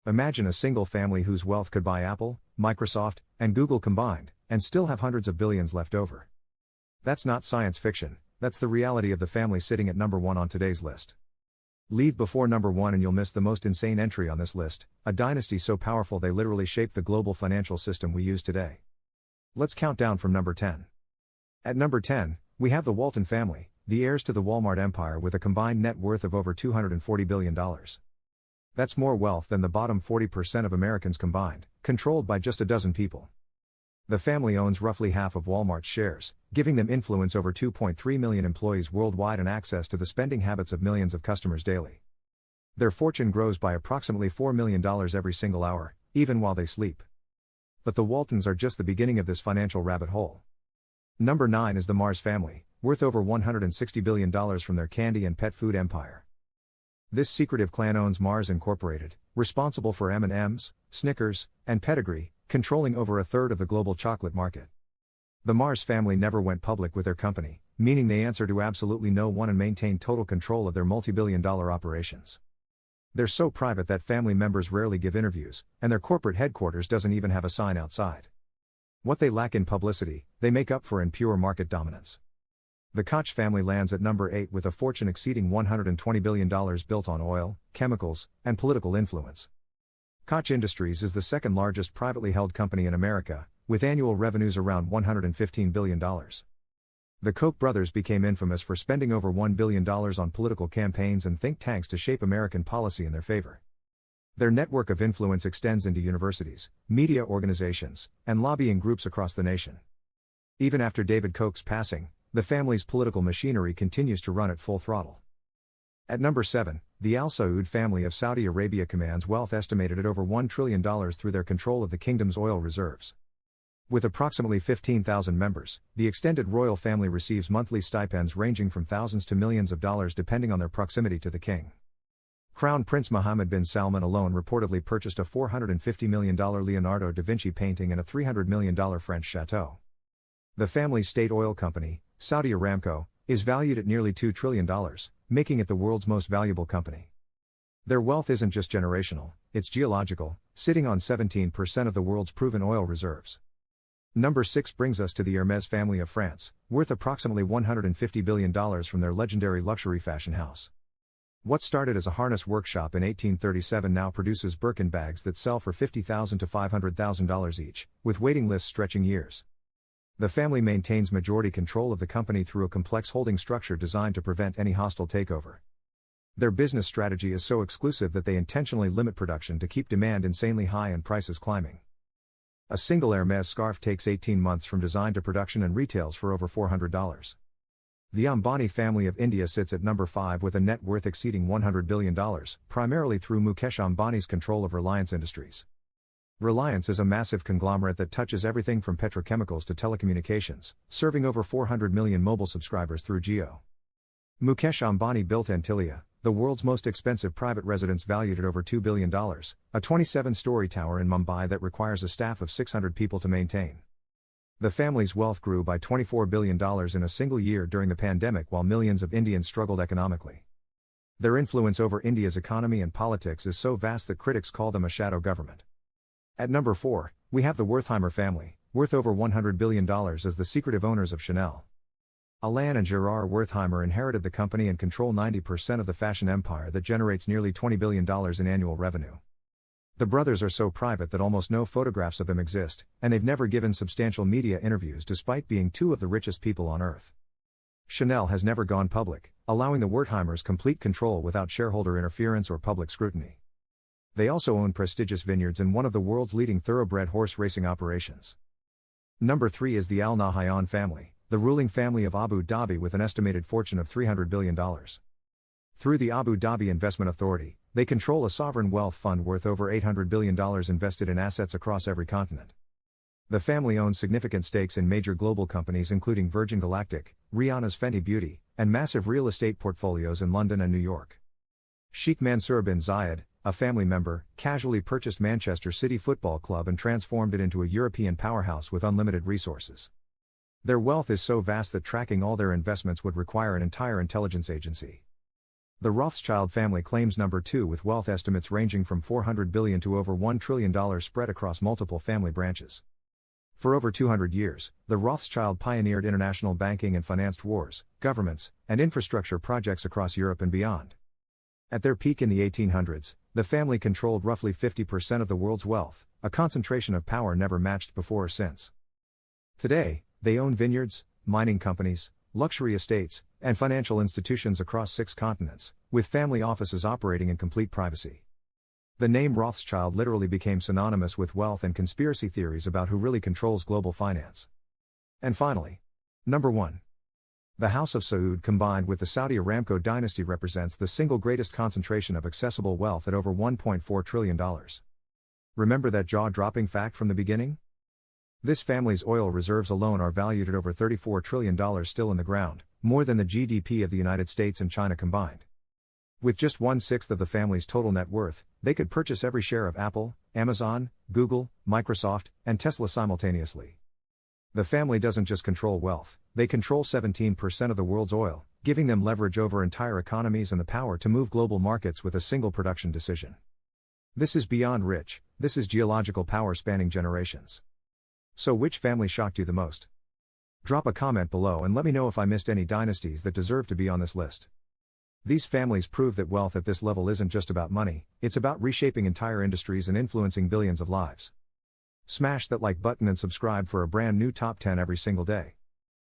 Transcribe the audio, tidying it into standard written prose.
Imagine a single family whose wealth could buy Apple, Microsoft, and Google combined, and still have hundreds of billions left over. That's not science fiction, that's the reality of the family sitting at number 1 on today's list. Leave before number 1 and you'll miss the most insane entry on this list, a dynasty so powerful they literally shaped the global financial system we use today. Let's count down from number 10. At number 10, we have the Walton family, the heirs to the Walmart empire with a combined net worth of over $240 billion. That's more wealth than the bottom 40% of Americans combined, controlled by just a dozen people. The family owns roughly half of Walmart's shares, giving them influence over 2.3 million employees worldwide and access to the spending habits of millions of customers daily. Their fortune grows by approximately $4 million every single hour, even while they sleep. But the Waltons are just the beginning of this financial rabbit hole. Number 9 is the Mars family, worth over $160 billion from their candy and pet food empire. This secretive clan owns Mars Incorporated, responsible for M&M's, Snickers, and Pedigree, controlling over a third of the global chocolate market. The Mars family never went public with their company, meaning they answer to absolutely no one and maintain total control of their multi-billion-dollar operations. They're so private that family members rarely give interviews, and their corporate headquarters doesn't even have a sign outside. What they lack in publicity, they make up for in pure market dominance. The Koch family lands at number 8 with a fortune exceeding $120 billion built on oil, chemicals, and political influence. Koch Industries is the second largest privately held company in America, with annual revenues around $115 billion. The Koch brothers became infamous for spending over $1 billion on political campaigns and think tanks to shape American policy in their favor. Their network of influence extends into universities, media organizations, and lobbying groups across the nation. Even after David Koch's passing, the family's political machinery continues to run at full throttle. At number 7, the Al Saud family of Saudi Arabia commands wealth estimated at over $1 trillion through their control of the kingdom's oil reserves. With approximately 15,000 members, the extended royal family receives monthly stipends ranging from thousands to millions of dollars depending on their proximity to the king. Crown Prince Mohammed bin Salman alone reportedly purchased a $450 million Leonardo da Vinci painting and a $300 million French chateau. The family's state oil company, Saudi Aramco, is valued at nearly $2 trillion, making it the world's most valuable company. Their wealth isn't just generational, it's geological, sitting on 17% of the world's proven oil reserves. Number 6 brings us to the Hermès family of France, worth approximately $150 billion from their legendary luxury fashion house. What started as a harness workshop in 1837 now produces Birkin bags that sell for $50,000 to $500,000 each, with waiting lists stretching years. The family maintains majority control of the company through a complex holding structure designed to prevent any hostile takeover. Their business strategy is so exclusive that they intentionally limit production to keep demand insanely high and prices climbing. A single Hermès scarf takes 18 months from design to production and retails for over $400. The Ambani family of India sits at number 5 with a net worth exceeding $100 billion, primarily through Mukesh Ambani's control of Reliance Industries. Reliance is a massive conglomerate that touches everything from petrochemicals to telecommunications, serving over 400 million mobile subscribers through Jio. Mukesh Ambani built Antilia, the world's most expensive private residence valued at over $2 billion, a 27-story tower in Mumbai that requires a staff of 600 people to maintain. The family's wealth grew by $24 billion in a single year during the pandemic while millions of Indians struggled economically. Their influence over India's economy and politics is so vast that critics call them a shadow government. At number 4, we have the Wertheimer family, worth over $100 billion as the secretive owners of Chanel. Alain and Gerard Wertheimer inherited the company and control 90% of the fashion empire that generates nearly $20 billion in annual revenue. The brothers are so private that almost no photographs of them exist, and they've never given substantial media interviews despite being two of the richest people on earth. Chanel has never gone public, allowing the Wertheimers complete control without shareholder interference or public scrutiny. They also own prestigious vineyards and one of the world's leading thoroughbred horse racing operations. Number 3 is the Al Nahyan family, the ruling family of Abu Dhabi with an estimated fortune of $300 billion. Through the Abu Dhabi Investment Authority, they control a sovereign wealth fund worth over $800 billion invested in assets across every continent. The family owns significant stakes in major global companies including Virgin Galactic, Rihanna's Fenty Beauty, and massive real estate portfolios in London and New York. Sheikh Mansour bin Zayed, a family member, casually purchased Manchester City Football Club and transformed it into a European powerhouse with unlimited resources. Their wealth is so vast that tracking all their investments would require an entire intelligence agency. The Rothschild family claims number 2 with wealth estimates ranging from $400 billion to over $1 trillion spread across multiple family branches. For over 200 years, the Rothschild pioneered international banking and financed wars, governments, and infrastructure projects across Europe and beyond. At their peak in the 1800s, the family controlled roughly 50% of the world's wealth, a concentration of power never matched before or since. Today, they own vineyards, mining companies, luxury estates, and financial institutions across 6 continents, with family offices operating in complete privacy. The name Rothschild literally became synonymous with wealth and conspiracy theories about who really controls global finance. And finally, number 1. The House of Saud combined with the Saudi Aramco dynasty represents the single greatest concentration of accessible wealth at over $1.4 trillion. Remember that jaw-dropping fact from the beginning? This family's oil reserves alone are valued at over $34 trillion still in the ground, more than the GDP of the United States and China combined. With just 1/6 of the family's total net worth, they could purchase every share of Apple, Amazon, Google, Microsoft, and Tesla simultaneously. The family doesn't just control wealth, they control 17% of the world's oil, giving them leverage over entire economies and the power to move global markets with a single production decision. This is beyond rich, this is geological power spanning generations. So which family shocked you the most? Drop a comment below and let me know if I missed any dynasties that deserve to be on this list. These families prove that wealth at this level isn't just about money, it's about reshaping entire industries and influencing billions of lives. Smash that like button and subscribe for a brand new top 10 every single day.